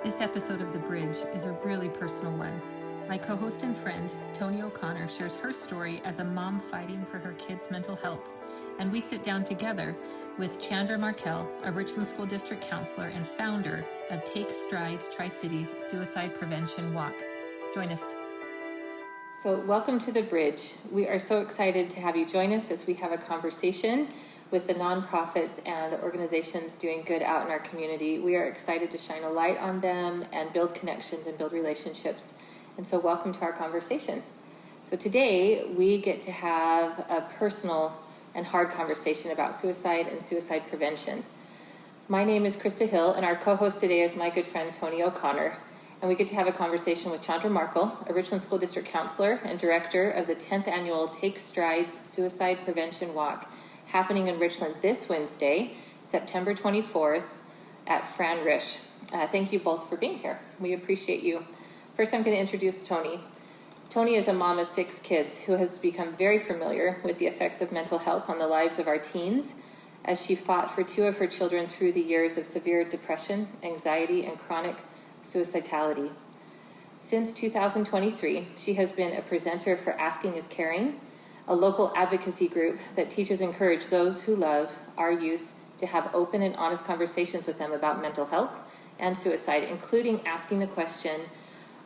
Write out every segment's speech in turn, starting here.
This episode of The Bridge is a really personal one. My co-host and friend, Toni O'Connor, shares her story as a mom fighting for her kids' mental health. And we sit down together with Chandra Markel, a Richland School District counselor and founder of Take Strides Tri-Cities Suicide Prevention Walk. Join us. So welcome to The Bridge. We are so excited to have you join us as we have a conversation with the nonprofits and the organizations doing good out in our community. We are excited to shine a light on them and build connections and build relationships. And so welcome to our conversation. So today we get to have a personal and hard conversation about suicide and suicide prevention. My name is Krista Hill, and our co-host today is my good friend Toni O'Connor. And we get to have a conversation with Chandra Markel, a Richland School District counselor and director of the 10th annual Take Strides Suicide Prevention Walk, happening in Richland this Wednesday, September 24th at Fran Risch. Thank you both for being here. We appreciate you. First, I'm going to introduce Toni. Toni is a mom of 6 kids who has become very familiar with the effects of mental health on the lives of our teens as she fought for 2 of her children through the years of severe depression, anxiety, and chronic suicidality. Since 2023, she has been a presenter for Asking is Caring, a local advocacy group that teaches and encourages those who love our youth to have open and honest conversations with them about mental health and suicide, including asking the question,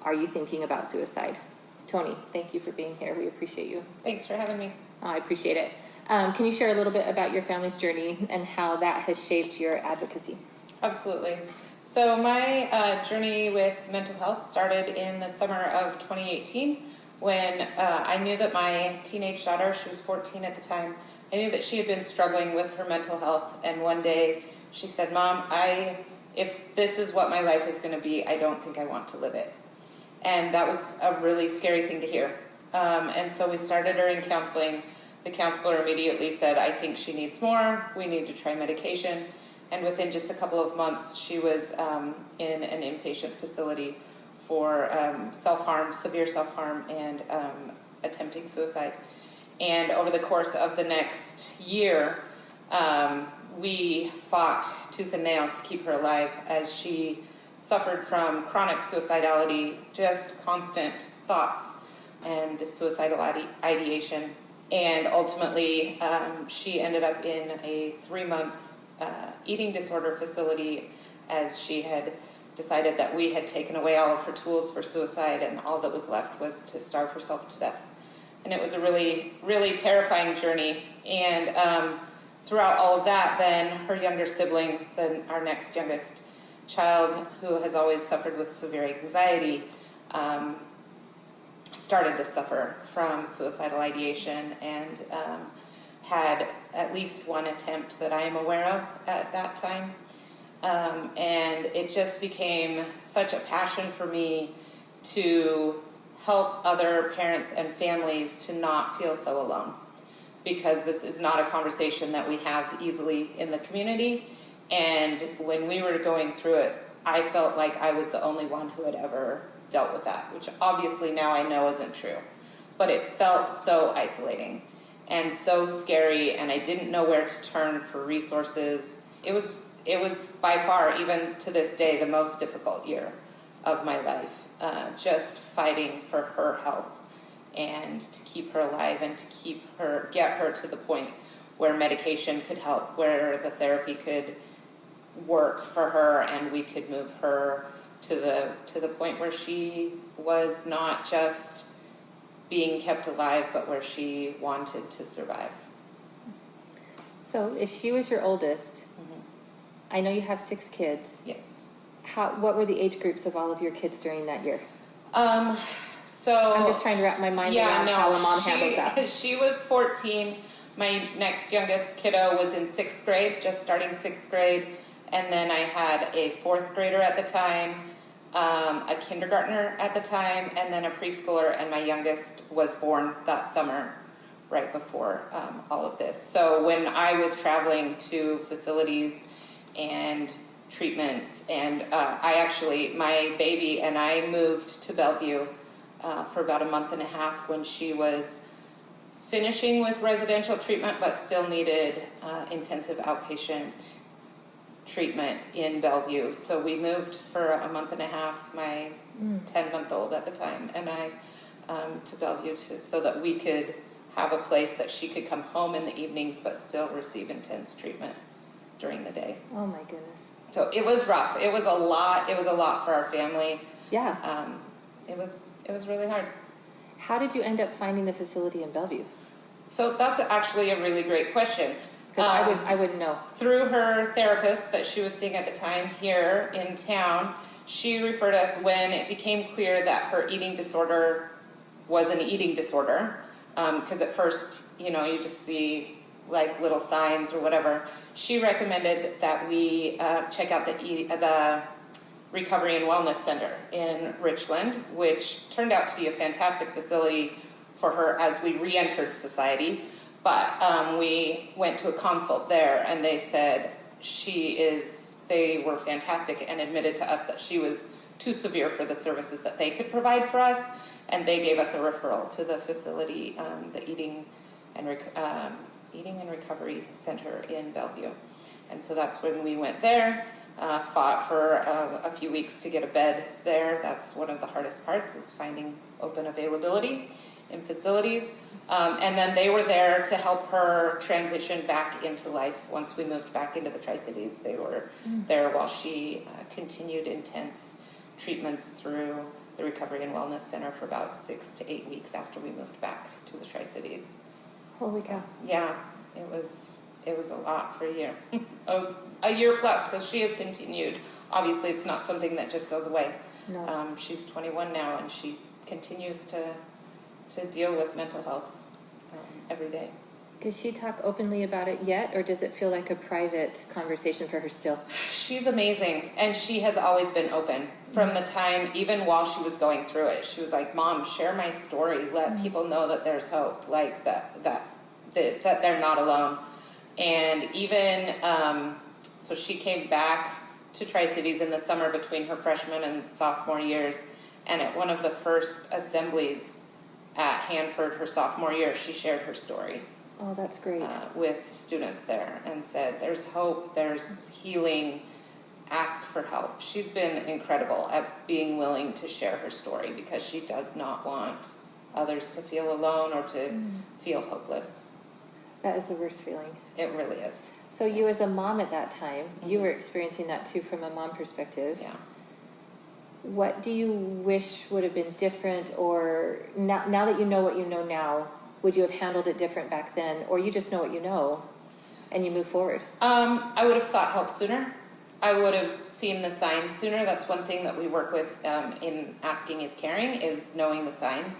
are you thinking about suicide? Toni, thank you for being here. We appreciate you. Thanks for having me. I appreciate it. Can you share a little bit about your family's journey and how that has shaped your advocacy? Absolutely. So my journey with mental health started in the summer of 2018 when I knew that my teenage daughter, she was 14 at the time, I knew that she had been struggling with her mental health. And one day she said, Mom, if this is what my life is going to be, I don't think I want to live it. And that was a really scary thing to hear. And so we started her in counseling. The counselor immediately said, I think she needs more. We need to try medication. And within just a couple of months, she was in an inpatient facility for self-harm, severe self-harm, and attempting suicide. And over the course of the next year, we fought tooth and nail to keep her alive as she suffered from chronic suicidality, just constant thoughts and suicidal ideation. And ultimately, she ended up in a 3-month eating disorder facility as she had decided that we had taken away all of her tools for suicide and all that was left was to starve herself to death. And it was a really, really terrifying journey. And throughout all of that, then her younger sibling, our next youngest child, who has always suffered with severe anxiety, started to suffer from suicidal ideation and had at least one attempt that I am aware of at that time. And it just became such a passion for me to help other parents and families to not feel so alone, because this is not a conversation that we have easily in the community. And when we were going through it, I felt like I was the only one who had ever dealt with that, which obviously now I know isn't true. But it felt so isolating and so scary, and I didn't know where to turn for resources. It was by far, even to this day, the most difficult year of my life, just fighting for her health and to keep her alive and to get her to the point where medication could help, where the therapy could work for her, and we could move her to the point where she was not just being kept alive, but where she wanted to survive. So if she was your oldest, Mm-hmm. I know you have 6 kids. Yes. What were the age groups of all of your kids during that year? So I'm just trying to wrap my mind around how a mom handles that. She was 14. My next youngest kiddo was in 6th grade, just starting 6th grade. And then I had a 4th grader at the time, a kindergartner at the time, and then a preschooler. And my youngest was born that summer, right before all of this. So when I was traveling to facilities and treatments, and my baby and I moved to Bellevue for about a month and a half when she was finishing with residential treatment, but still needed intensive outpatient treatment in Bellevue. So we moved for a month and a half, my 10-month-old at the time, and I to Bellevue so that we could have a place that she could come home in the evenings but still receive intense treatment during the day. Oh my goodness. So it was rough. It was a lot. It was a lot for our family. Yeah. It was really hard. How did you end up finding the facility in Bellevue? So that's actually a really great question. Because I wouldn't know. Through her therapist that she was seeing at the time here in town, she referred us when it became clear that her eating disorder was an eating disorder. Because at first, you just see like little signs or whatever. She recommended that we check out the Recovery and Wellness Center in Richland, which turned out to be a fantastic facility for her as we re-entered society. But we went to a consult there, and they said they were fantastic and admitted to us that she was too severe for the services that they could provide for us, and they gave us a referral to the facility, the Eating and Recovery Center in Bellevue. And so that's when we went there, fought for a few weeks to get a bed there. That's one of the hardest parts, is finding open availability in facilities. And then they were there to help her transition back into life once we moved back into the Tri-Cities. They were there while she continued intense treatments through the Recovery and Wellness Center for about 6 to 8 weeks after we moved back to the Tri-Cities. Holy cow. Yeah, it was a lot for a year. A year plus, because she has continued. Obviously, it's not something that just goes away. No. She's 21 now, and she continues to deal with mental health every day. Does she talk openly about it yet, or does it feel like a private conversation for her still? She's amazing, and she has always been open from the time, even while she was going through it. She was like, "Mom, share my story. Let people know that there's hope, like that they're not alone." And even so, she came back to Tri-Cities in the summer between her freshman and sophomore years, and at one of the first assemblies at Hanford her sophomore year, she shared her story. Oh, that's great. With students there, and said, "There's hope, there's healing, ask for help." She's been incredible at being willing to share her story, because she does not want others to feel alone or to feel hopeless. That is the worst feeling. It really is. So you as a mom at that time, you were experiencing that too from a mom perspective. Yeah. What do you wish would have been different, or now that you know what you know now, would you have handled it different back then, or you just know what you know and you move forward? I would have sought help sooner. I would have seen the signs sooner. That's one thing that we work with in Asking is Caring, is knowing the signs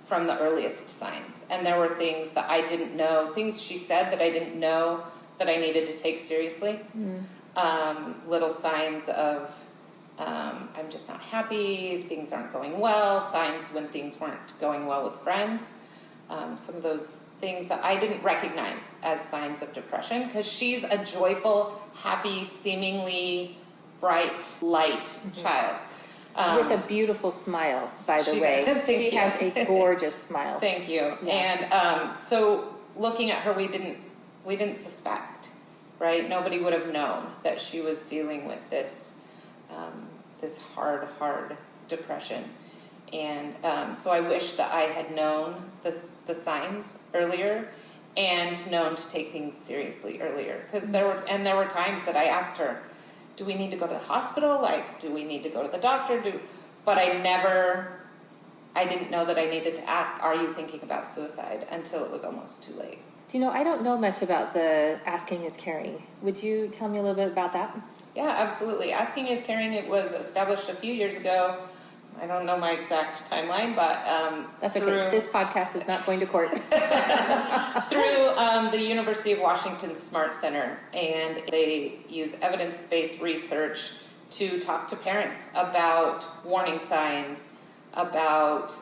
from the earliest signs. And there were things that I didn't know, things she said that I didn't know that I needed to take seriously. Little signs of I'm just not happy, things aren't going well, signs when things weren't going well with friends. Some of those things that I didn't recognize as signs of depression, because she's a joyful, happy, seemingly bright, light child. With a beautiful smile, by the way. She has a gorgeous smile. Thank you. Yeah. And so looking at her, we didn't suspect, right? Nobody would have known that she was dealing with this hard depression. And so I wish that I had known the signs earlier and known to take things seriously earlier. Because there were times that I asked her, "Do we need to go to the hospital? Like, do we need to go to the doctor?" But I didn't know that I needed to ask, "Are you thinking about suicide?" until it was almost too late. Do you know, I don't know much about the Asking is Caring. Would you tell me a little bit about that? Yeah, absolutely. Asking is Caring, it was established a few years ago. I don't know my exact timeline, but that's okay. This podcast is not going to court. Through the University of Washington Smart Center, and they use evidence-based research to talk to parents about warning signs, about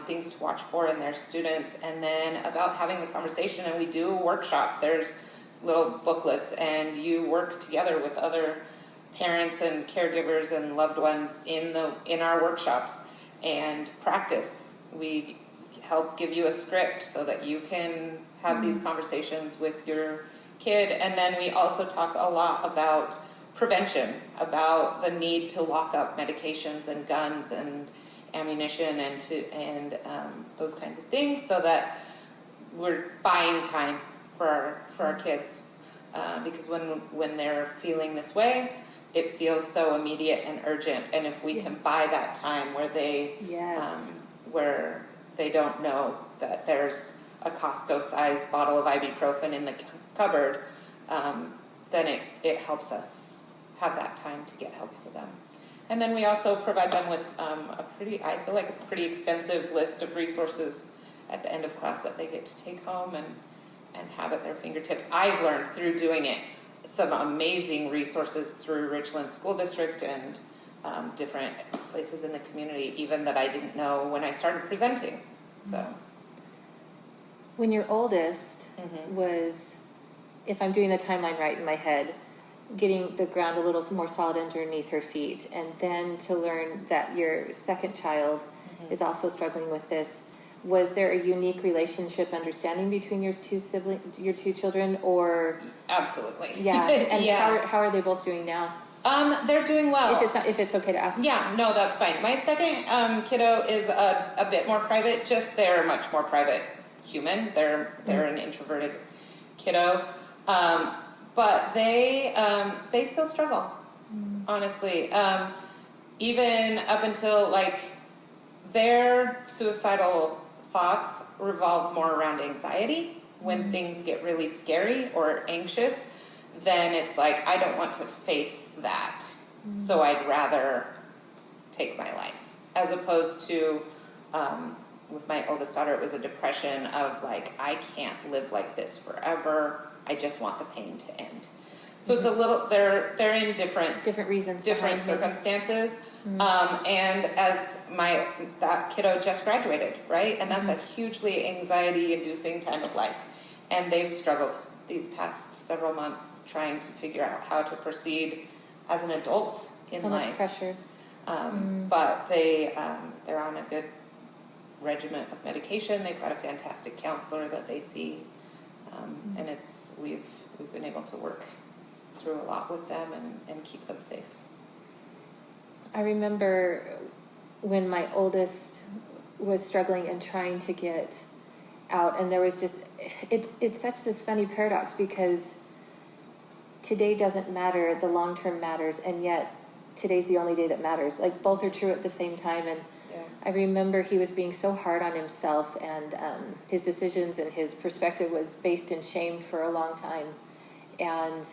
things to watch for in their students, and then about having the conversation. And we do a workshop. There's little booklets, and you work together with other parents and caregivers and loved ones in our workshops and practice. We help give you a script so that you can have these conversations with your kid. And then we also talk a lot about prevention, about the need to lock up medications and guns and ammunition and those kinds of things, so that we're buying time for our kids, because when they're feeling this way, it feels so immediate and urgent. And if we can buy that time where they don't know that there's a Costco-sized bottle of ibuprofen in the cupboard, then it helps us have that time to get help for them. And then we also provide them with I feel like it's a pretty extensive list of resources at the end of class that they get to take home and have at their fingertips. I've learned through doing it some amazing resources through Richland School District and different places in the community, even that I didn't know when I started presenting. So, when your oldest was, if I'm doing the timeline right in my head, getting the ground a little more solid underneath her feet, and then to learn that your second child is also struggling with this, was there a unique relationship, understanding between your two children, or? Absolutely. Yeah. And how are they both doing now? They're doing well. If it's okay to ask. Yeah, no, that's fine. My second kiddo is a bit more private. They're a much more private human. They're an introverted kiddo, but they still struggle. Honestly, even up until their suicidal thoughts revolve more around anxiety. When things get really scary or anxious, then it's like, I don't want to face that, so I'd rather take my life. As opposed to, with my oldest daughter, it was a depression of I can't live like this forever. I just want the pain to end. So it's a little, they're in different reasons, different circumstances. And as that kiddo just graduated, right? And that's a hugely anxiety-inducing time of life. And they've struggled these past several months trying to figure out how to proceed as an adult in life. So much pressure. But they're on a good regimen of medication. They've got a fantastic counselor that they see. And we've been able to work through a lot with them and keep them safe. I remember when my oldest was struggling and trying to get out, and there was just, it's such this funny paradox, because today doesn't matter, the long term matters, and yet today's the only day that matters. Both are true at the same time. And I remember he was being so hard on himself, and his decisions and his perspective was based in shame for a long time. And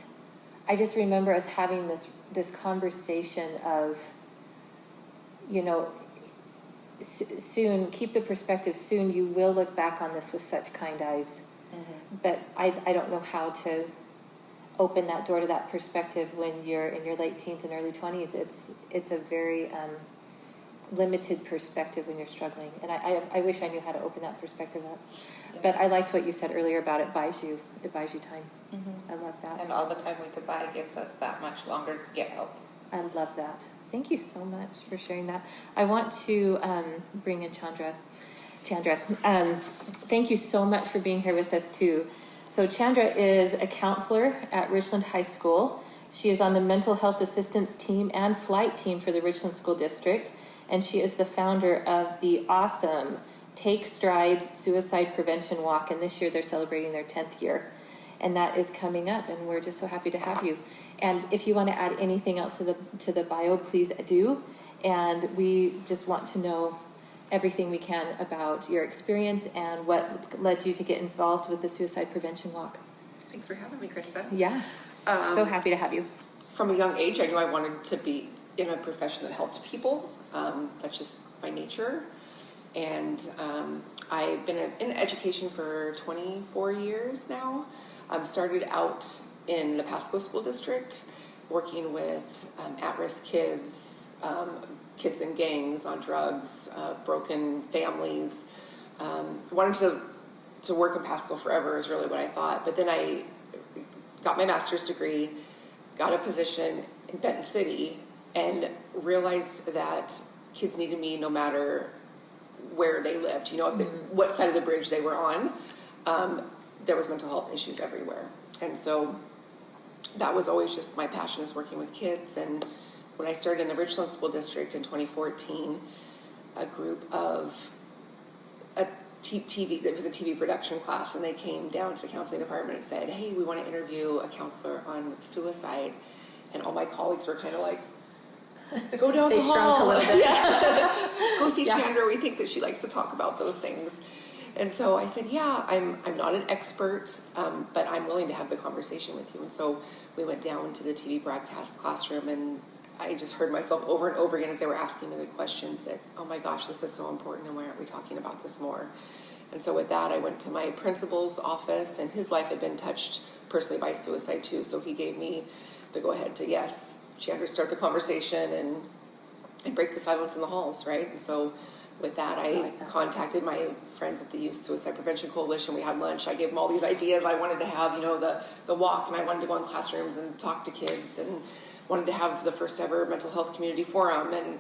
I just remember us having this conversation of, soon, keep the perspective, soon you will look back on this with such kind eyes. But I don't know how to open that door to that perspective when you're in your late teens and early 20s. It's a very limited perspective when you're struggling. And I wish I knew how to open that perspective up. Yeah. But I liked what you said earlier about it buys you time. I love that. And all the time we could buy gets us that much longer to get help. I love that. Thank you so much for sharing that. I want to bring in Chandra. Thank you so much for being here with us too. So Chandra is a counselor at Richland High School. She is on the mental health assistance team and flight team for the Richland School District. And she is the founder of the awesome Take Strides Suicide Prevention Walk. And this year they're celebrating their 10th year. And that is coming up, and we're just so happy to have you. And if you want to add anything else to the bio, please do. And we just want to know everything we can about your experience and what led you to get involved with the Suicide Prevention Walk. Thanks for having me, Krista. Yeah, so happy to have you. From a young age, I knew I wanted to be in a profession that helped people. That's just my nature. And I've been in education for 24 years now. Started out in the Pasco School District, working with at-risk kids, kids in gangs, on drugs, broken families. Wanted to work in Pasco forever is really what I thought. But then I got my master's degree, got a position in Benton City, and realized that kids needed me no matter where they lived, what side of the bridge they were on. There was mental health issues everywhere. And so that was always just my passion, is working with kids. And when I started in the Richland School District in 2014, a group of a TV, it was a TV production class, and they came down to the counseling department and said, hey, we want to interview a counselor on suicide. And all my colleagues were kind of like, go down the hall. They shrunk a little bit. Yeah. Go see Chandra. We think that she likes to talk about those things. And so I said, yeah, I'm not an expert, but I'm willing to have the conversation with you. And so we went down to the TV broadcast classroom, and I just heard myself over and over again as they were asking me the questions that, oh my gosh, this is so important, and why aren't we talking about this more? And so with that, I went to my principal's office, and his life had been touched personally by suicide too. So he gave me the go ahead to, yes, Chandra, start the conversation and break the silence in the halls, right? And so with that, I contacted my friends at the Youth Suicide Prevention Coalition. We had lunch. I gave them all these ideas. I wanted to have, the walk, and I wanted to go in classrooms and talk to kids, and wanted to have the first ever mental health community forum and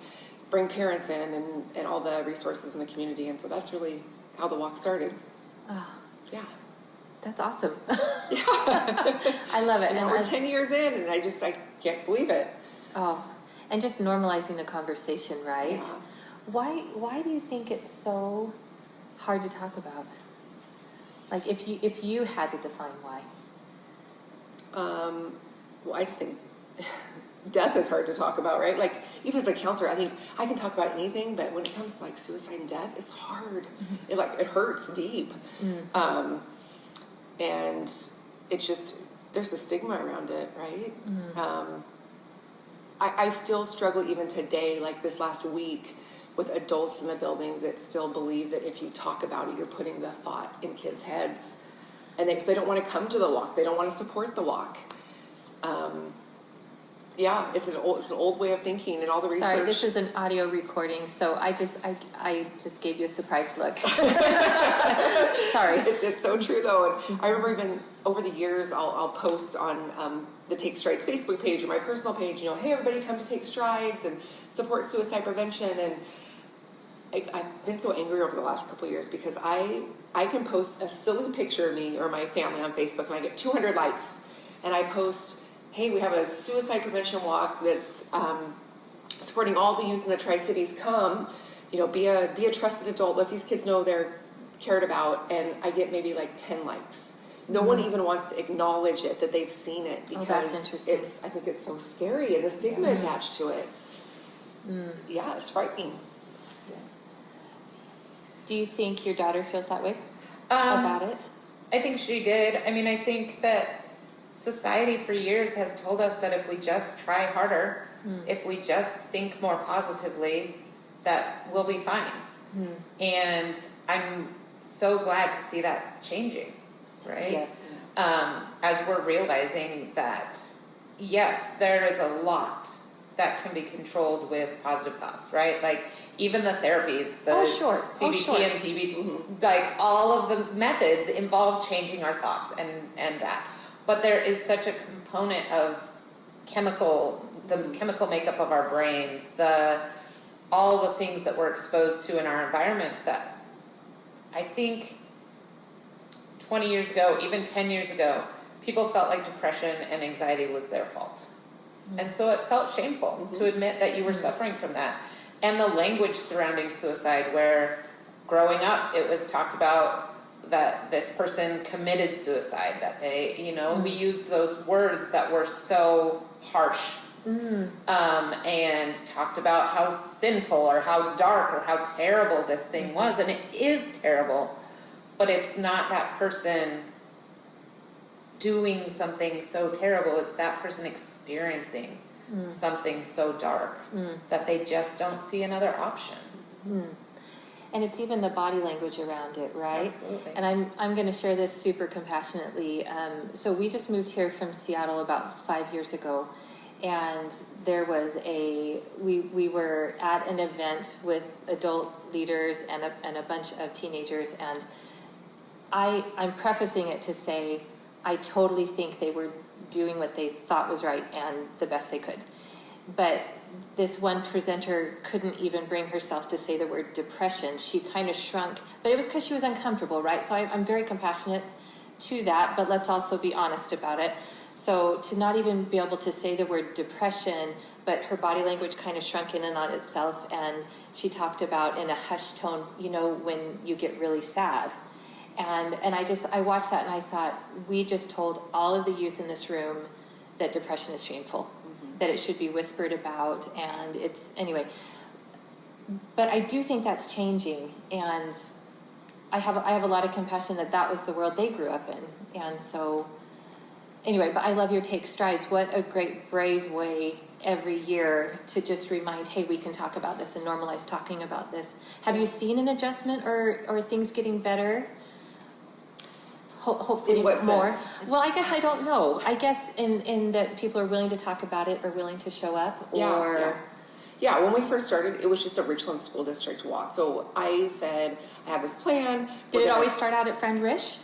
bring parents in and all the resources in the community. And so that's really how the walk started. Oh, yeah. That's awesome. Yeah. I love it. And we're 10 years in, and I can't believe it. Oh, and just normalizing the conversation, right? Yeah. Why do you think it's so hard to talk about? Like, if you had to define why? Well, I just think death is hard to talk about, right? Like, even as a counselor, I think I can talk about anything, but when it comes to like suicide and death, it's hard. Mm-hmm. It hurts deep. Mm-hmm. And it's just, there's a stigma around it, right? Mm-hmm. I still struggle even today, like this last week, with adults in the building that still believe that if you talk about it, you're putting the thought in kids' heads. And they don't want to come to the walk. They don't want to support the walk. Yeah, it's an old way of thinking, and all the research. Sorry, this is an audio recording, so I just gave you a surprise look. Sorry. It's so true though. And I remember even over the years, I'll post on the Take Strides Facebook page or my personal page, hey, everybody come to Take Strides and support suicide prevention. And I've been so angry over the last couple of years because I can post a silly picture of me or my family on Facebook, and I get 200 likes, and I post, hey, we have a suicide prevention walk that's supporting all the youth in the Tri-Cities. Come, be a trusted adult. Let these kids know they're cared about. And I get maybe like 10 likes. No one even wants to acknowledge it, that they've seen it, because that's interesting. I think it's so scary, and the stigma attached to it. Yeah, it's frightening. Yeah. Do you think your daughter feels that way about it? I think she did. I mean, I think that society for years has told us that if we just try harder, if we just think more positively, that we'll be fine. And I'm so glad to see that changing, right? Yes. As we're realizing that, yes, there is a lot that can be controlled with positive thoughts, right? Like even the therapies, the CBT and DBT, like all of the methods involve changing our thoughts and that. But there is such a component of the chemical makeup of our brains, all the things that we're exposed to in our environments that I think 20 years ago, even 10 years ago, people felt like depression and anxiety was their fault. And so it felt shameful to admit that you were suffering from that. And the language surrounding suicide, where growing up it was talked about that this person committed suicide, that they, we used those words that were so harsh, and talked about how sinful or how dark or how terrible this thing was. And it is terrible, but it's not that person doing something so terrible. It's that person experiencing something so dark that they just don't see another option. And it's even the body language around it, right? Absolutely. And I'm going to share this super compassionately. So we just moved here from Seattle about 5 years ago, and there was we were at an event with adult leaders and a bunch of teenagers, and I'm prefacing it to say I totally think they were doing what they thought was right and the best they could. But this one presenter couldn't even bring herself to say the word depression. She kind of shrunk, but it was because she was uncomfortable, right? So I'm very compassionate to that, but let's also be honest about it. So to not even be able to say the word depression, but her body language kind of shrunk in and on itself, and she talked about in a hushed tone, when you get really sad. And I watched that and I thought, we just told all of the youth in this room that depression is shameful, that it should be whispered about, and anyway. But I do think that's changing, and I have a lot of compassion that was the world they grew up in. And so, anyway, but I love your Take Strides. What a great, brave way every year to just remind, hey, we can talk about this and normalize talking about this. Have you seen an adjustment or things getting better? Hopefully in what more. Sense? Well, I guess I don't know. I guess in that people are willing to talk about it or willing to show up. Yeah, when we first started, it was just a Richland School District walk. So I said, I have this plan. Did it always start out at Friend Rish?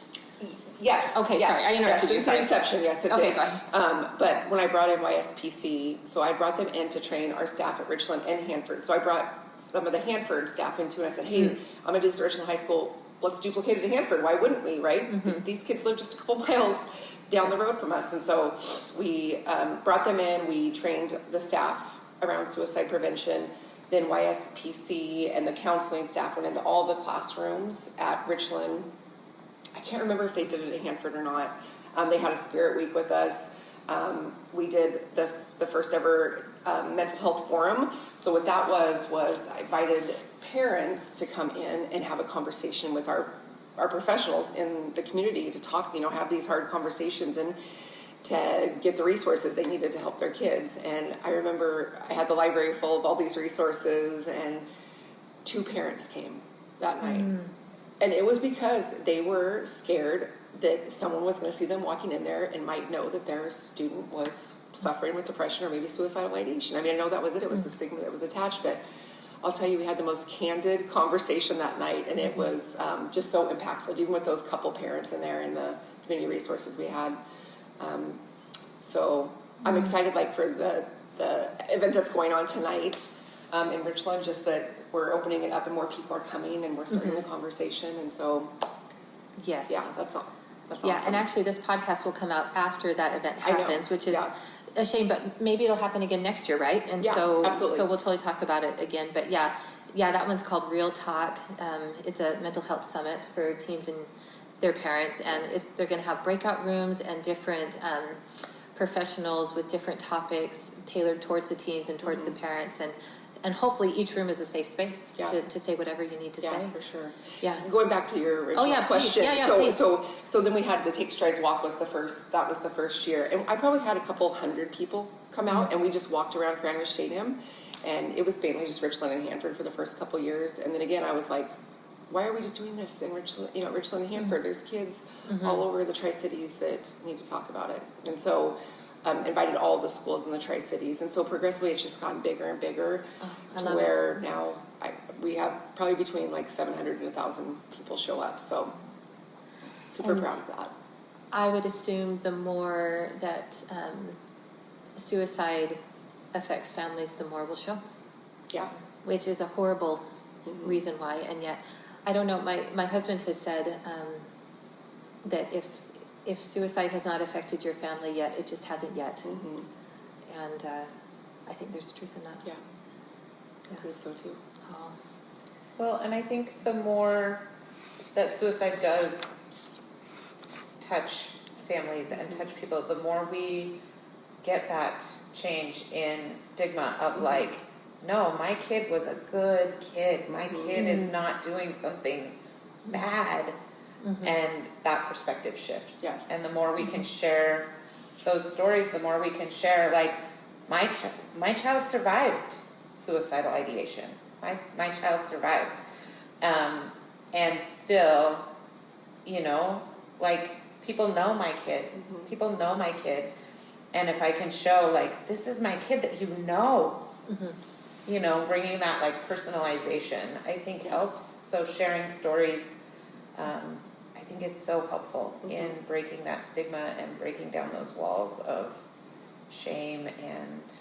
Yes. Okay, yes, sorry, I interrupted you. Sorry. Inception, yes, it okay, did. Go ahead. But when I brought in YSPC, so I brought them in to train our staff at Richland and Hanford. So I brought some of the Hanford staff into it. I said, hey, I'm going to do this at Richland High School. Let's duplicate it at Hanford. Why wouldn't we, right? These kids live just a couple miles down the road from us. And so we brought them in. We trained the staff around suicide prevention. Then YSPC and the counseling staff went into all the classrooms at Richland. I can't remember if they did it at Hanford or not. They had a spirit week with us. We did the first ever mental health forum. So what that was I invited parents to come in and have a conversation with our professionals in the community to talk, have these hard conversations and to get the resources they needed to help their kids. And I remember I had the library full of all these resources, and 2 parents came that night. And it was because they were scared that someone was going to see them walking in there and might know that their student was suffering with depression or maybe suicidal ideation. I mean, I know that was it. It was the stigma that was attached, but I'll tell you, we had the most candid conversation that night, and it was just so impactful, even with those couple parents in there and the community resources we had. So I'm excited, for the event that's going on tonight in Richland, just that we're opening it up and more people are coming and we're starting the conversation. And so, yes, yeah, that's all. That's yeah, awesome. and actually, this podcast will come out after that event happens, which is a shame, but maybe it'll happen again next year, right? And so, absolutely. So we'll totally talk about it again. But yeah, that one's called Real Talk. It's a mental health summit for teens and their parents, and they're going to have breakout rooms and different professionals with different topics tailored towards the teens and towards the parents, and hopefully each room is a safe space to say whatever you need to say. Yeah, for sure. Yeah. Going back to your original question. Please. So then we had the Take Strides walk that was the first year. And I probably had a couple hundred people come out, and we just walked around Friend Rish Stadium, and it was mainly just Richland and Hanford for the first couple years. And then again, I was like, why are we just doing this in Richland, Richland and Hanford? There's kids all over the Tri-Cities that need to talk about it. And so invited all the schools in the Tri-Cities. And so progressively it's just gotten bigger and bigger to where now we have probably between 700 and 1,000 people show up. So super proud of that. I would assume the more that suicide affects families, the more will show. Yeah. Which is a horrible reason why. And yet, I don't know, my husband has said that if suicide has not affected your family yet, it just hasn't yet. And I think there's truth in that. Yeah. I believe so too. Oh. Well, and I think the more that suicide does touch families and touch people, the more we get that change in stigma of no, my kid was a good kid. My kid is not doing something bad. And that perspective shifts. Yes. And the more we can share those stories, the more we can share, my child survived suicidal ideation. My child survived. And still, people know my kid. People know my kid. And if I can show, this is my kid that bringing that, personalization, I think helps. So sharing stories, I think is so helpful in breaking that stigma and breaking down those walls of shame and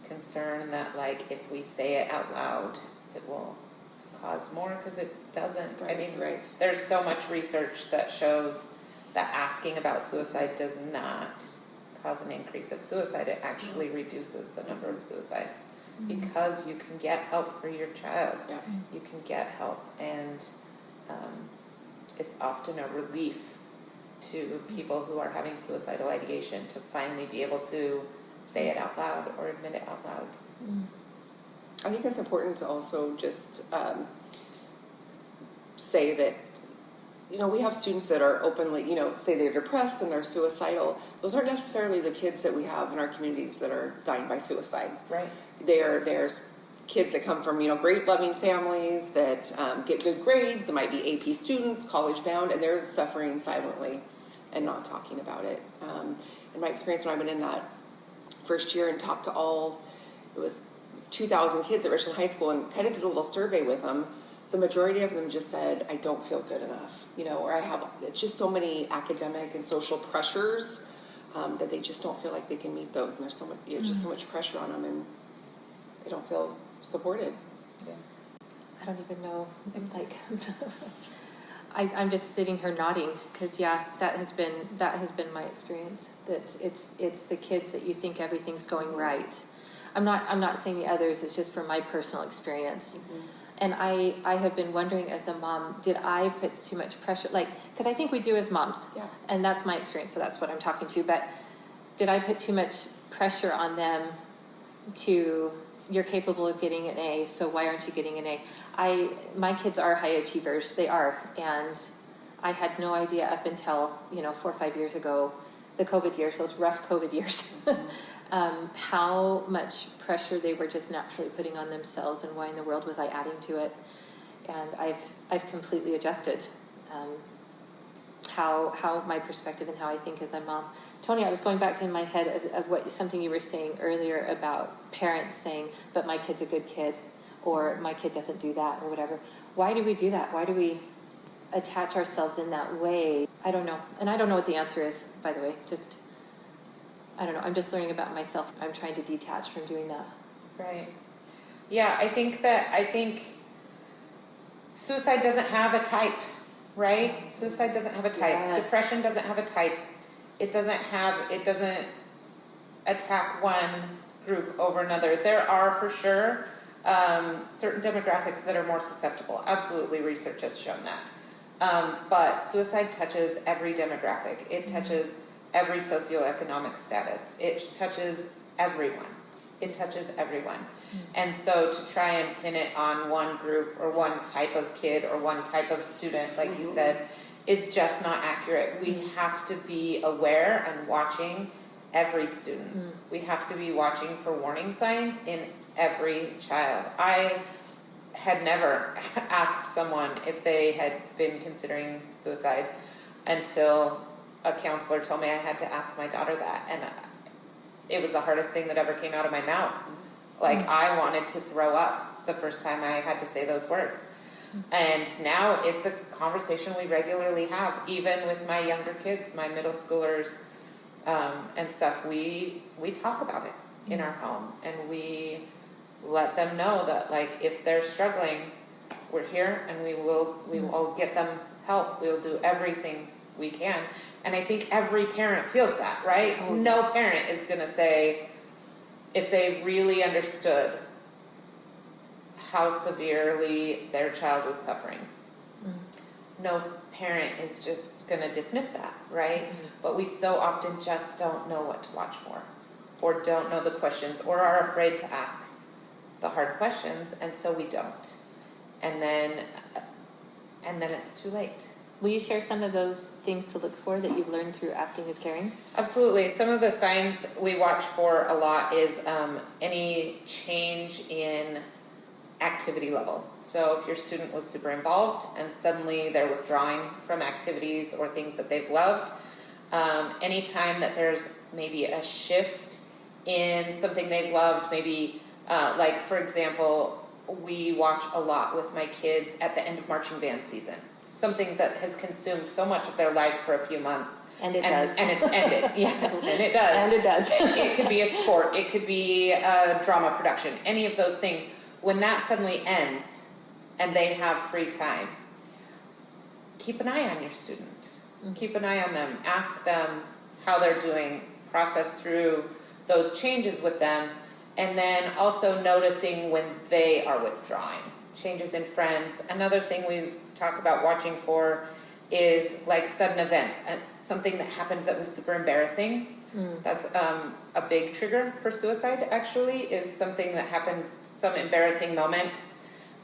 concern that, if we say it out loud, it will cause more, because it doesn't. Right, I mean, right. There's so much research that shows that asking about suicide does not cause an increase of suicide. It actually reduces the number of suicides because you can get help for your child. Yeah. You can get help, and it's often a relief to people who are having suicidal ideation to finally be able to say it out loud or admit it out loud. I think it's important to also just say that, we have students that are openly, say they're depressed and they're suicidal. Those aren't necessarily the kids that we have in our communities that are dying by suicide. Right. There's kids that come from, great loving families that get good grades, that might be AP students, college bound, and they're suffering silently and not talking about it. In my experience when I've been in that first year and talked to it was 2,000 kids at Richland High School and kind of did a little survey with them, the majority of them just said, I don't feel good enough, or it's just so many academic and social pressures that they just don't feel like they can meet those, and there's so much, just so much pressure on them, and they don't feel supported. Yeah. I don't even know. I'm just sitting here nodding because that has been my experience. That it's the kids that you think everything's going right. I'm not saying the others. It's just from my personal experience. And I have been wondering as a mom, did I put too much pressure? Because I think we do as moms, and that's my experience. So that's what I'm talking to. But did I put too much pressure on them to? You're capable of getting an A, so why aren't you getting an A? My kids are high achievers. They are. And I had no idea up until, 4 or 5 years ago, the COVID years, those rough COVID years, how much pressure they were just naturally putting on themselves, and why in the world was I adding to it? And I've completely adjusted how my perspective and how I think as a mom. Toni, I was going back to in my head of something you were saying earlier about parents saying, but my kid's a good kid, or my kid doesn't do that, or whatever. Why do we do that? Why do we attach ourselves in that way? I don't know. And I don't know what the answer is, by the way. I don't know. I'm just learning about myself. I'm trying to detach from doing that. Right. Yeah, I think suicide doesn't have a type, right? Suicide doesn't have a type. Yes. Depression doesn't have a type. It doesn't attack one group over another. There are for sure certain demographics that are more susceptible. Absolutely, research has shown that. But suicide touches every demographic. It touches every socioeconomic status. It touches everyone. And so to try and pin it on one group or one type of kid or one type of student, like you said, is just not accurate. We have to be aware and watching every student. We have to be watching for warning signs in every child. I had never asked someone if they had been considering suicide until a counselor told me I had to ask my daughter that, and it was the hardest thing that ever came out of my mouth. I wanted to throw up the first time I had to say those words. And now it's a conversation we regularly have, even with my younger kids, my middle schoolers, and stuff. We talk about it in our home, and we let them know that if they're struggling, we're here, and we will get them help. We'll do everything we can. And I think every parent feels that, right? No parent is going to say, if they really understood how severely their child was suffering, no parent is just going to dismiss that, right? But we so often just don't know what to watch for, or don't know the questions, or are afraid to ask the hard questions, and so we don't. And then it's too late. Will you share some of those things to look for that you've learned through Asking is Caring? Absolutely. Some of the signs we watch for a lot is any change in activity level. So if your student was super involved and suddenly they're withdrawing from activities or things that they've loved, anytime that there's maybe a shift in something they've loved, maybe for example, we watch a lot with my kids at the end of marching band season. Something that has consumed so much of their life for a few months. And it does. And it's ended. Yeah, and it does. And it does. It could be a sport. It could be a drama production. Any of those things. When that suddenly ends and they have free time, keep an eye on your student. Keep an eye on them. Ask them how they're doing. Process through those changes with them. And then also noticing when they are withdrawing. Changes in friends. Another thing we talk about watching for is like sudden events. Something that happened that was super embarrassing. That's a big trigger for suicide, actually, is something that happened, some embarrassing moment.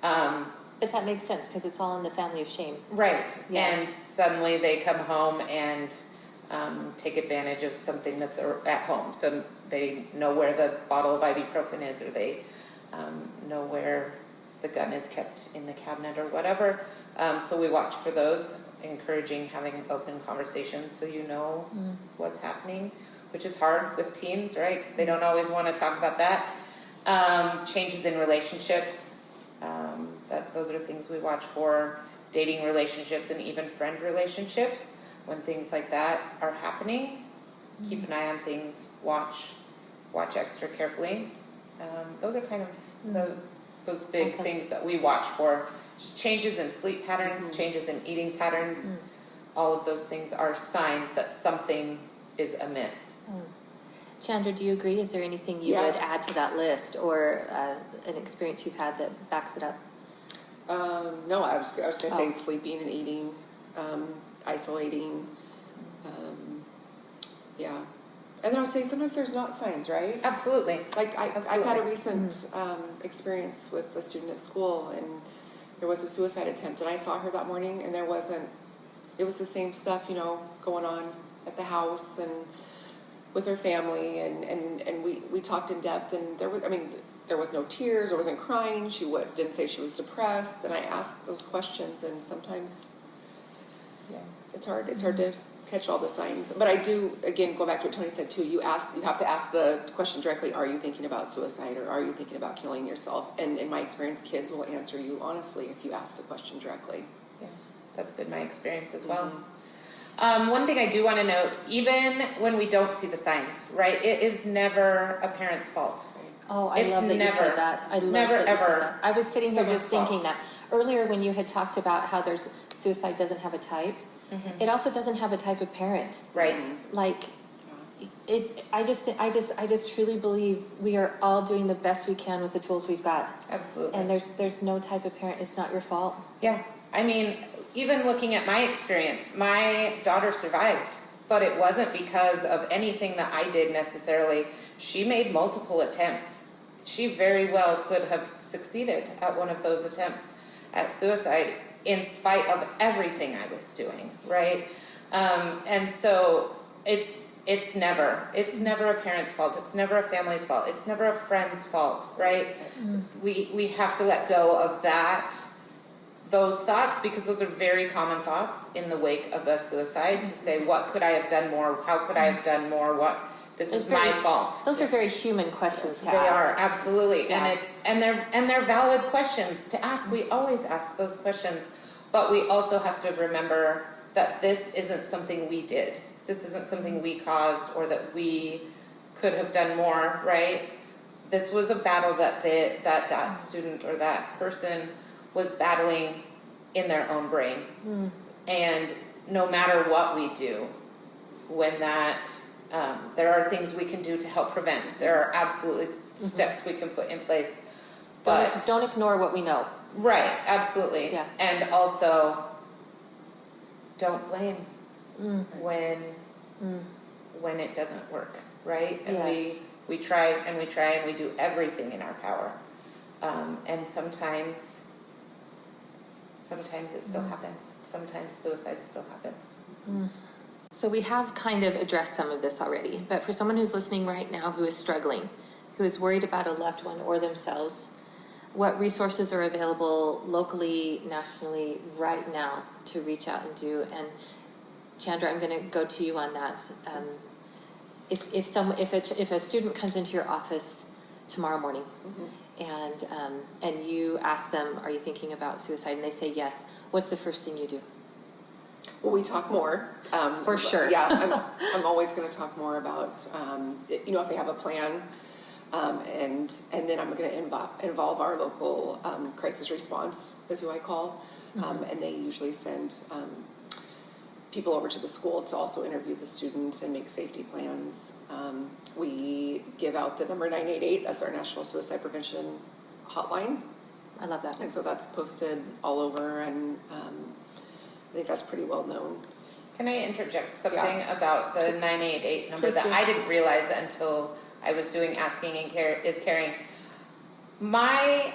But that makes sense because it's all in the family of shame. Right. Yeah. And suddenly they come home and take advantage of something that's at home. So they know where the bottle of ibuprofen is, or they know where the gun is kept in the cabinet or whatever. So we watch for those, encouraging having open conversations so you know what's happening, which is hard with teens, right? Because they don't always want to talk about that. Changes in relationships. Those are things we watch for. Dating relationships and even friend relationships. When things like that are happening, keep an eye on things. Watch extra carefully. Those are kind of those big things that we watch for. Just changes in sleep patterns, changes in eating patterns. All of those things are signs that something is amiss. Chandra, do you agree? Is there anything you would add to that list, or an experience you've had that backs it up? No, I was going to say sleeping and eating, isolating. And then I would say sometimes there's not signs, right? Absolutely. Like I've had a recent experience with a student at school, and there was a suicide attempt, and I saw her that morning, and it was the same stuff, going on at the house and with her family, and we talked in depth, and there was no tears, there wasn't crying, she didn't say she was depressed, and I asked those questions, and sometimes, it's hard to catch all the signs. But I do, again, go back to what Toni said too, you have to ask the question directly, are you thinking about suicide, or are you thinking about killing yourself? And in my experience, kids will answer you honestly if you ask the question directly. Yeah, that's been my experience as well. One thing I do want to note, even when we don't see the signs, right, it is never a parent's fault. Oh, I love that you said that. I love never, that you said ever that. I was sitting here just thinking fault. that. Earlier when you had talked about how suicide doesn't have a type, it also doesn't have a type of parent. Right. Like, I just truly believe we are all doing the best we can with the tools we've got. Absolutely. And there's no type of parent, it's not your fault. Yeah. I mean, even looking at my experience, my daughter survived, but it wasn't because of anything that I did necessarily. She made multiple attempts. She very well could have succeeded at one of those attempts at suicide in spite of everything I was doing, right? And so it's never a parent's fault. It's never a family's fault. It's never a friend's fault, right? We have to let go of those thoughts, because those are very common thoughts in the wake of a suicide, to say, what could I have done more? How could I have done more? This is my fault. Those are very human questions to ask. They are, absolutely. Yeah. And they're valid questions to ask. We always ask those questions, but we also have to remember that this isn't something we did. This isn't something we caused, or that we could have done more, right? This was a battle that student or that person was battling in their own brain. And no matter what we do, when there are things we can do to help prevent. There are absolutely steps we can put in place. But don't ignore what we know. Right, absolutely. Yeah. And also, don't blame when it doesn't work, right? And we try and we try and we do everything in our power. And sometimes it still happens. Sometimes suicide still happens. So we have kind of addressed some of this already, but for someone who's listening right now who is struggling, who is worried about a loved one or themselves, what resources are available locally, nationally, right now to reach out and do? And Chandra, I'm going to go to you on that. If a student comes into your office tomorrow morning and you ask them, are you thinking about suicide? And they say yes, what's the first thing you do? Well, we talk more. For sure. Yeah, I'm always going to talk more about, if they have a plan. And then I'm going to involve our local crisis response, is who I call. And they usually send people over to the school to also interview the students and make safety plans. We give out the number 988. That's our National Suicide Prevention Hotline. I love that. And so that's posted all over, and I think that's pretty well known. Can I interject something about the 988 number that I didn't realize until I was doing Asking and Care is Caring? My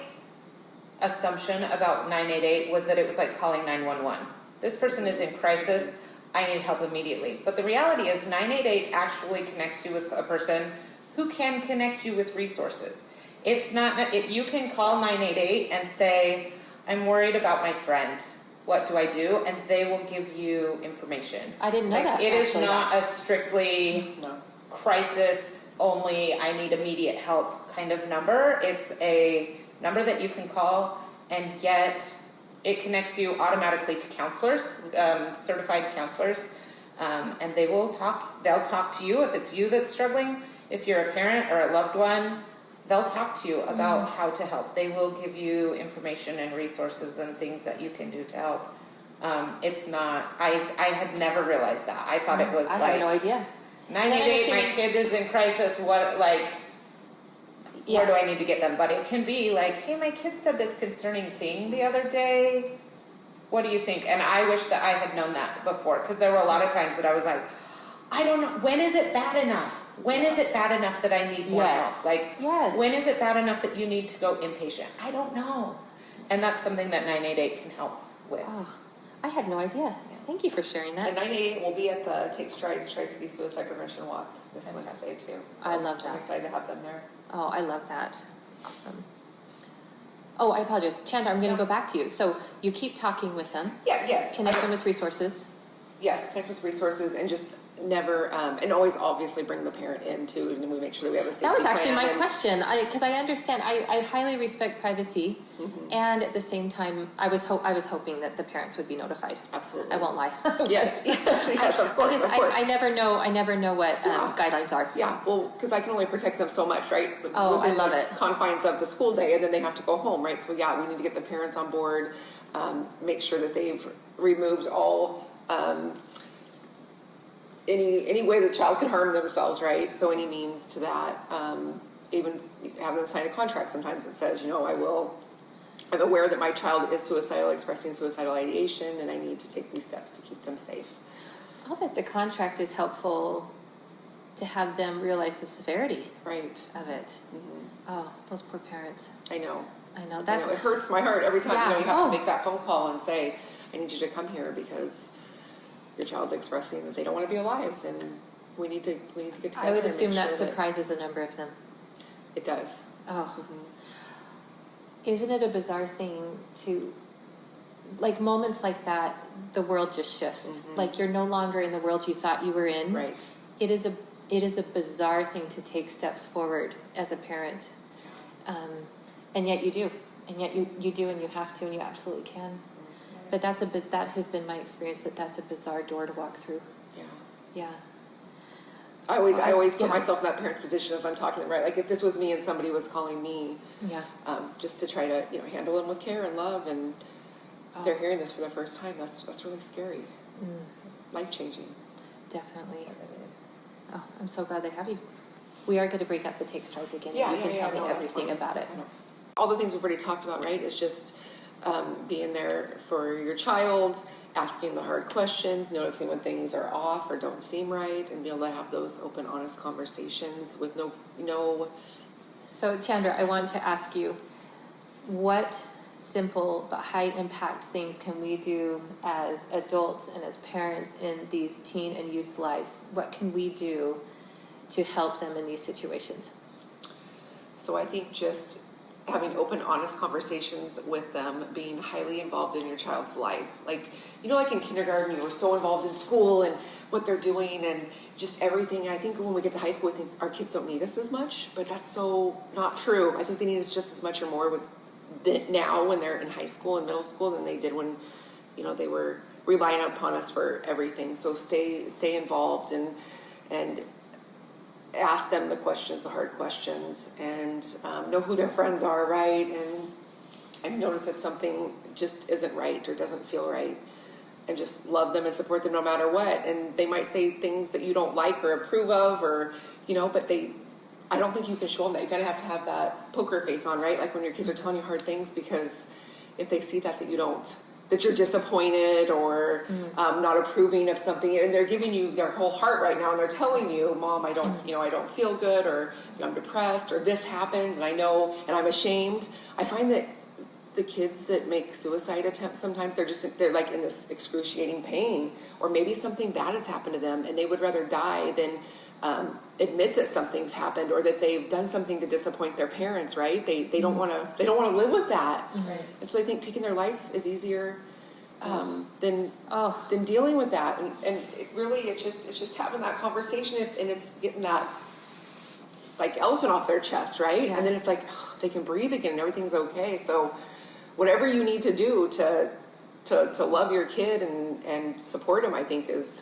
assumption about 988 was that it was like calling 911. This person is in crisis. I need help immediately. But the reality is 988 actually connects you with a person who can connect you with resources. It's not, if you can call 988 and say, I'm worried about my friend. What do I do? And they will give you information. I didn't know that. It is not a strictly No. crisis only, I need immediate help kind of number. It's a number that you can call and get. It connects you automatically to counselors, certified counselors, and they'll talk to you if it's you that's struggling. If you're a parent or a loved one, they'll talk to you about how to help. They will give you information and resources and things that you can do to help. It's not, I had never realized that. I thought it was I like, had no idea. 98, my kid is in crisis, where do I need to get them? But it can be like, hey, my kid said this concerning thing the other day. What do you think? And I wish that I had known that before, because there were a lot of times that I was like, I don't know. When is it bad enough? When is it bad enough that I need more help? When is it bad enough that you need to go inpatient? I don't know. And that's something that 988 can help with. Oh, I had no idea. Thank you for sharing that. And 988 will be at the Take Strides Tri-City Suicide Prevention Walk this Wednesday too. So I love that. I'm excited to have them there. Oh, I love that. Awesome. Oh, I apologize. Chandra, I'm going to go back to you. So you keep talking with them. Yeah, yes. Connect them with resources. Yes, connect with resources, and just never, and always obviously bring the parent in too, and then we make sure that we have a safety plan. That was actually my question, because I understand, I highly respect privacy, and at the same time, I was hoping that the parents would be notified. Absolutely. I won't lie. Yes, of course. I never know what guidelines are. Yeah, well, because I can only protect them so much, right? Oh, Within I love the it. confines of the school day, and then they have to go home, right? So yeah, we need to get the parents on board, make sure that they've removed all any way the child could harm themselves, right? So any means to that. Even have them sign a contract sometimes that says, I'm aware that my child is suicidal, expressing suicidal ideation, and I need to take these steps to keep them safe. I'll bet the contract is helpful to have them realize the severity of it. Oh, those poor parents. I know. That's it hurts my heart every time you have to make that phone call and say, I need you to come here because your child's expressing that they don't want to be alive, and we need to get together. I would assume that surprises a number of them. It does. Oh. Isn't it a bizarre thing to, like, moments like that, the world just shifts. Like, you're no longer in the world you thought you were in. Right. It is a bizarre thing to take steps forward as a parent. And yet you do. And yet you do, and you have to, and you absolutely can. But that has been my experience, that's a bizarre door to walk through. Yeah. I always put myself in that parent's position as I'm talking to them, right? Like if this was me and somebody was calling me, just to try to handle them with care and love, and they're hearing this for the first time. That's really scary, life changing. Definitely. Oh, I'm so glad they have you. We are going to break up the Take Strides again. You can tell me everything about it. All the things we've already talked about, right? Is just being there for your child, asking the hard questions, noticing when things are off or don't seem right, and be able to have those open, honest conversations with no. So, Chandra, I want to ask you, what simple but high impact things can we do as adults and as parents in these teen and youth lives? What can we do to help them in these situations? So I think just having open, honest conversations with them, being highly involved in your child's life. Like in kindergarten, you were so involved in school and what they're doing and just everything. And I think when we get to high school, I think our kids don't need us as much, but that's so not true. I think they need us just as much or more now when they're in high school and middle school than they did when, they were relying upon us for everything. So stay involved and ask them the questions, the hard questions, and know who their friends are, right? And notice if something just isn't right or doesn't feel right, and just love them and support them no matter what. And they might say things that you don't like or approve of, or, but I don't think you can show them that. You kind of have to have that poker face on, right? Like when your kids are telling you hard things, because if they see that you're disappointed or not approving of something, and they're giving you their whole heart right now, and they're telling you, Mom, I don't feel good, or I'm depressed, or this happened, and I know, and I'm ashamed. I find that the kids that make suicide attempts, sometimes they're like in this excruciating pain, or maybe something bad has happened to them, and they would rather die than admit that something's happened, or that they've done something to disappoint their parents, right? They don't want to live with that. Right. And so I think taking their life is easier than dealing with that. And it really, it's just having that conversation, and it's getting that like elephant off their chest, right? Yeah. And then it's like, they can breathe again and everything's okay. So whatever you need to do to love your kid and support him, I think is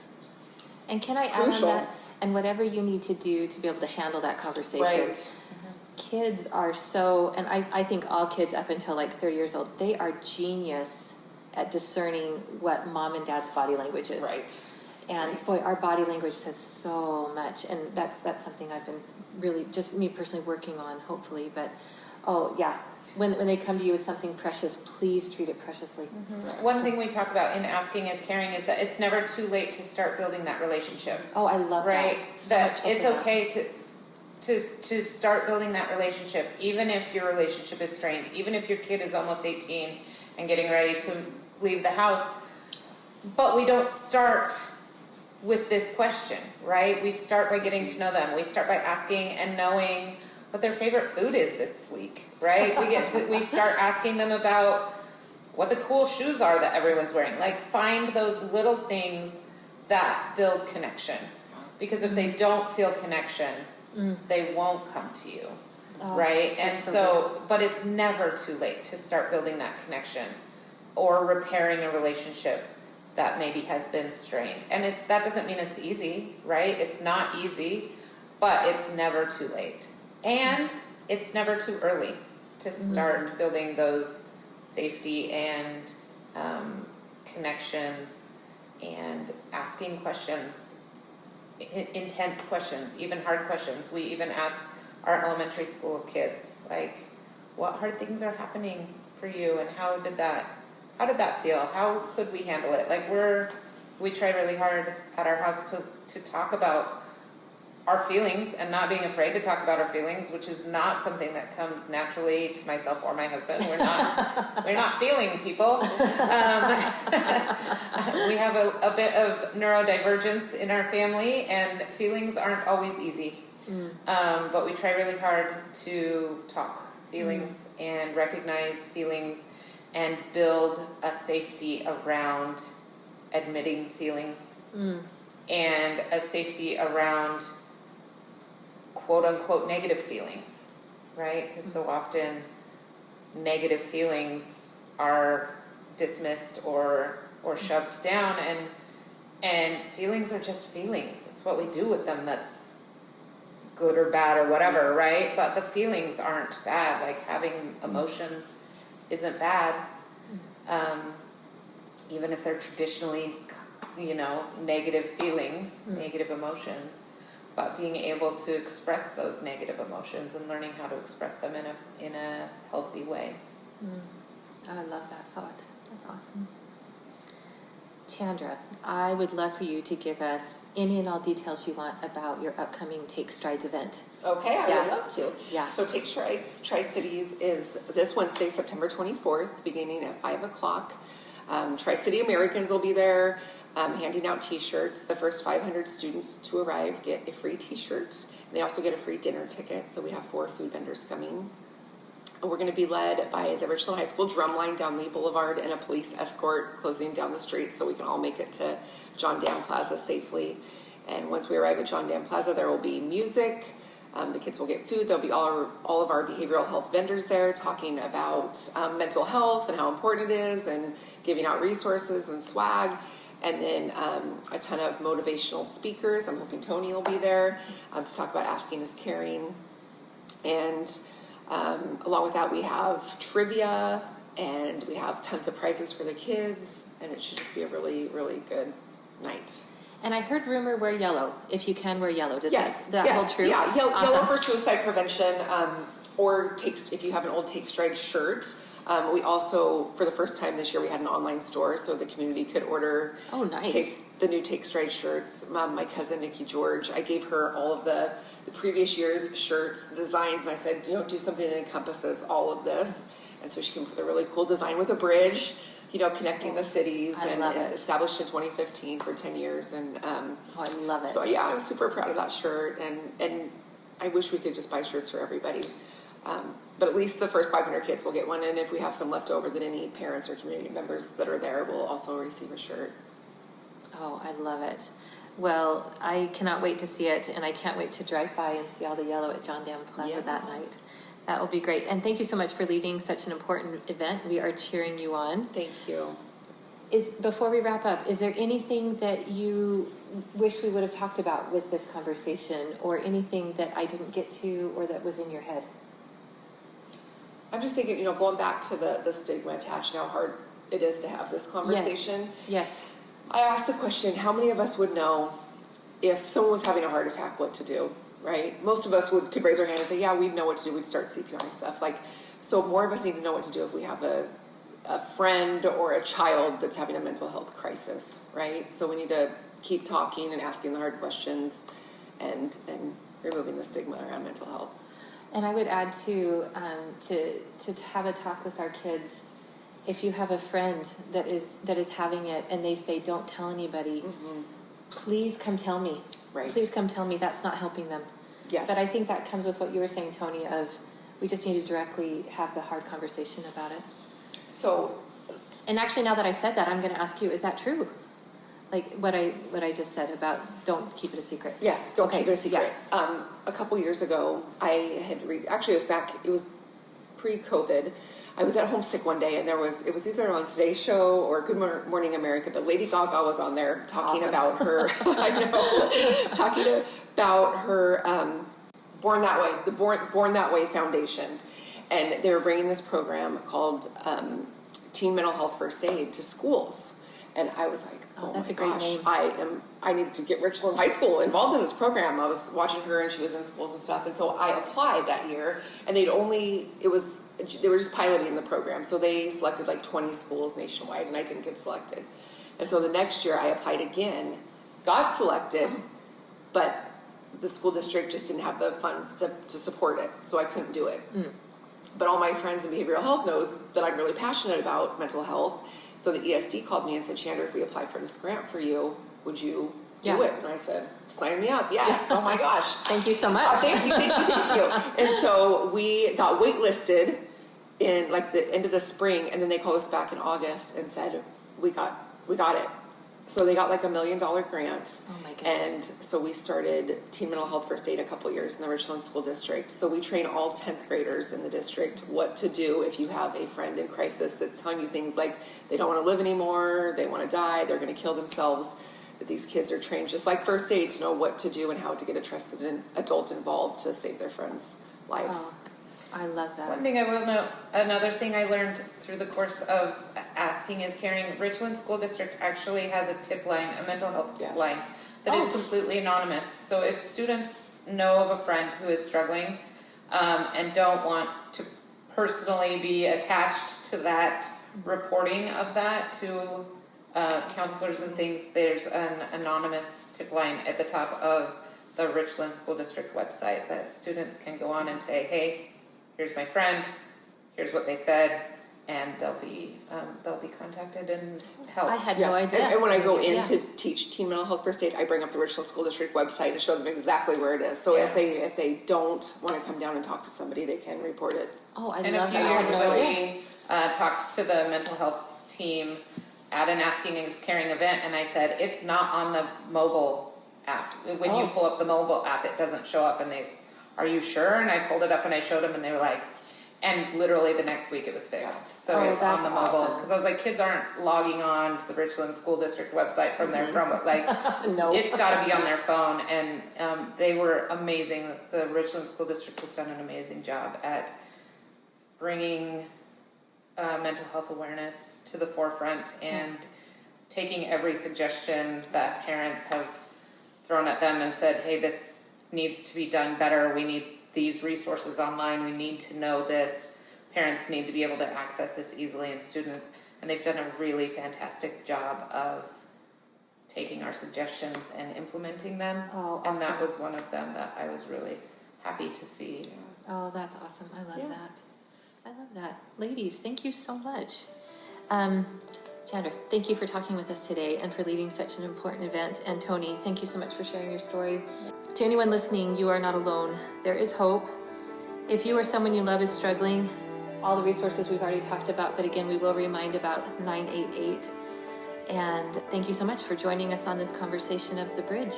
And can I add crucial. on that? And whatever you need to do to be able to handle that conversation. Right. Kids are so, and I think all kids up until like 30 years old, they are genius at discerning what mom and dad's body language is. Right. And boy, our body language says so much, and that's something I've been really, just me personally, working on, hopefully. But when they come to you with something precious, please treat it preciously. Mm-hmm. One thing we talk about in Asking is Caring is that it's never too late to start building that relationship. Oh, I love right? that. That it's okay to start building that relationship, even if your relationship is strained, even if your kid is almost 18 and getting ready to leave the house. But we don't start with this question, right? We start by getting to know them. We start by asking and knowing what their favorite food is this week, right? We start asking them about what the cool shoes are that everyone's wearing. Like, find those little things that build connection. Because if they don't feel connection, they won't come to you, right? And so, but it's never too late to start building that connection or repairing a relationship that maybe has been strained. And that doesn't mean it's easy, right? It's not easy, but it's never too late. And it's never too early to start building those safety and connections and asking questions, intense questions, even hard questions. We even ask our elementary school kids, like, what hard things are happening for you, and how did that feel? How could we handle it? Like, we try really hard at our house to talk about our feelings and not being afraid to talk about our feelings, which is not something that comes naturally to myself or my husband. We're not feeling people. We have a bit of neurodivergence in our family, and feelings aren't always easy. But we try really hard to talk feelings and recognize feelings and build a safety around admitting feelings and a safety around quote-unquote negative feelings, right? Because so often negative feelings are dismissed or shoved down, and feelings are just feelings. It's what we do with them that's good or bad or whatever, right? But the feelings aren't bad. Like, having emotions isn't bad, even if they're traditionally, negative feelings, negative emotions. But being able to express those negative emotions and learning how to express them in a healthy way. I love that thought. That's awesome. Chandra, I would love for you to give us any and all details you want about your upcoming Take Strides event. Okay, I would love to. Yeah. So Take Strides Tri-Cities is this Wednesday, September 24th, beginning at 5 o'clock. Tri-City Americans will be there handing out T-shirts. The first 500 students to arrive get a free T-shirt. They also get a free dinner ticket. So we have 4 food vendors coming. We're going to be led by the Richland High School drumline down Lee Boulevard and a police escort closing down the street so we can all make it to John Dan Plaza safely. And once we arrive at John Dan Plaza, there will be music. The kids will get food. There'll be all of our behavioral health vendors there talking about mental health and how important it is, and giving out resources and swag. And then a ton of motivational speakers. I'm hoping Toni will be there to talk about Asking is Caring. And along with that, we have trivia and we have tons of prizes for the kids, and it should just be a really, really good night. And I heard rumor wear yellow. If you can wear yellow, does Yes, that yes, hold true? Yeah, Awesome. yellow for suicide prevention, or if you have an old Take Stride shirt. We also, for the first time this year, we had an online store, so the community could order. Oh, nice. The new Take Stride shirts. My cousin Nikki George, I gave her all of the previous year's shirts, designs, and I said, do something that encompasses all of this. And so she came up with a really cool design with a bridge, connecting the cities, and established in 2015 for 10 years. And I love it. So yeah, I'm super proud of that shirt, and I wish we could just buy shirts for everybody. But at least the first 500 kids will get one, and if we have some left over, then any parents or community members that are there will also receive a shirt. Oh, I love it. Well, I cannot wait to see it, and I can't wait to drive by and see all the yellow at John Dam Plaza that night. That will be great. And thank you so much for leading such an important event. We are cheering you on. Thank you. Before we wrap up, is there anything that you wish we would have talked about with this conversation, or anything that I didn't get to or that was in your head? I'm just thinking, going back to the stigma attached and how hard it is to have this conversation. Yes. I asked the question, how many of us would know if someone was having a heart attack, what to do, right? Most of us could raise our hand and say, yeah, we'd know what to do. We'd start CPR and stuff. So more of us need to know what to do if we have a friend or a child that's having a mental health crisis, right? So we need to keep talking and asking the hard questions and removing the stigma around mental health. And I would add to have a talk with our kids. If you have a friend that is having it and they say, don't tell anybody, please come tell me. Right. Please come tell me. That's not helping them. Yes. But I think that comes with what you were saying, Toni, of we just need to directly have the hard conversation about it. So, and actually now that I said that, I'm going to ask you, is that true? Like what I just said about don't keep it a secret. Yes, don't keep it a secret. Yeah. A couple years ago, I had it was pre-COVID. I was at home sick one day, and it was either on Today's Show or Good Morning America, but Lady Gaga was on there talking about her, talking about her Born That Way, the Born That Way Foundation. And they were bringing this program called Teen Mental Health First Aid to schools. And I was like, oh that's my a great gosh, name. I need to get Richland High School involved in this program. I was watching her, and she was in schools and stuff. And so I applied that year, and they were just piloting the program. So they selected 20 schools nationwide, and I didn't get selected. And so the next year I applied again, got selected, but the school district just didn't have the funds to support it. So I couldn't do it. But all my friends in behavioral health knows that I'm really passionate about mental health. So the ESD called me and said, Chandra, if we apply for this grant for you, would you do it? And I said, sign me up. Yes. Oh my gosh. Thank you so much. Thank you. And so we got waitlisted in the end of the spring, and then they called us back in August and said, we got it. So they got $1 million grant. Oh my goodness. And so we started Teen Mental Health First Aid a couple years in the Richland School District. So we train all 10th graders in the district what to do if you have a friend in crisis that's telling you things like they don't want to live anymore, they want to die, they're going to kill themselves. That these kids are trained just like first aid to know what to do and how to get a trusted adult involved to save their friends' lives. Oh, I love that. One thing I will note, another thing I learned through the course of asking is caring. Richland School District actually has a tip line, a mental health tip line, that is completely anonymous. So if students know of a friend who is struggling and don't want to personally be attached to that reporting of that to counselors and things, there's an anonymous tip line at the top of the Richland School District website that students can go on and say, hey, here's my friend, here's what they said, and they'll be contacted and helped. I had no idea. And when I go in to teach Teen Mental Health First Aid, I bring up the Richland School District website to show them exactly where it is. So if they don't want to come down and talk to somebody, they can report it. Oh, I and love a few that. years ago, we talked to the mental health team at an Asking is Caring event, and I said, it's not on the mobile app. When you pull up the mobile app, it doesn't show up, and are you sure? And I pulled it up and I showed them, and they were like, and literally the next week it was fixed. So it's on the mobile. Because I was like, kids aren't logging on to the Richland School District website from their Chromebook. No. It's got to be on their phone. And they were amazing. The Richland School District has done an amazing job at bringing mental health awareness to the forefront and taking every suggestion that parents have thrown at them and said, hey, this needs to be done better. We need these resources online. We need to know this. Parents need to be able to access this easily, and students. And they've done a really fantastic job of taking our suggestions and implementing them. Oh, and that awesome. was one of them that I was really happy to see. Oh, that's awesome. I love Yeah. that. I love that. Ladies, thank you so much. Chandra, thank you for talking with us today and for leading such an important event. And Toni, thank you so much for sharing your story. To anyone listening, you are not alone. There is hope. If you or someone you love is struggling, all the resources we've already talked about, but again, we will remind about 988. And thank you so much for joining us on this conversation of the bridge.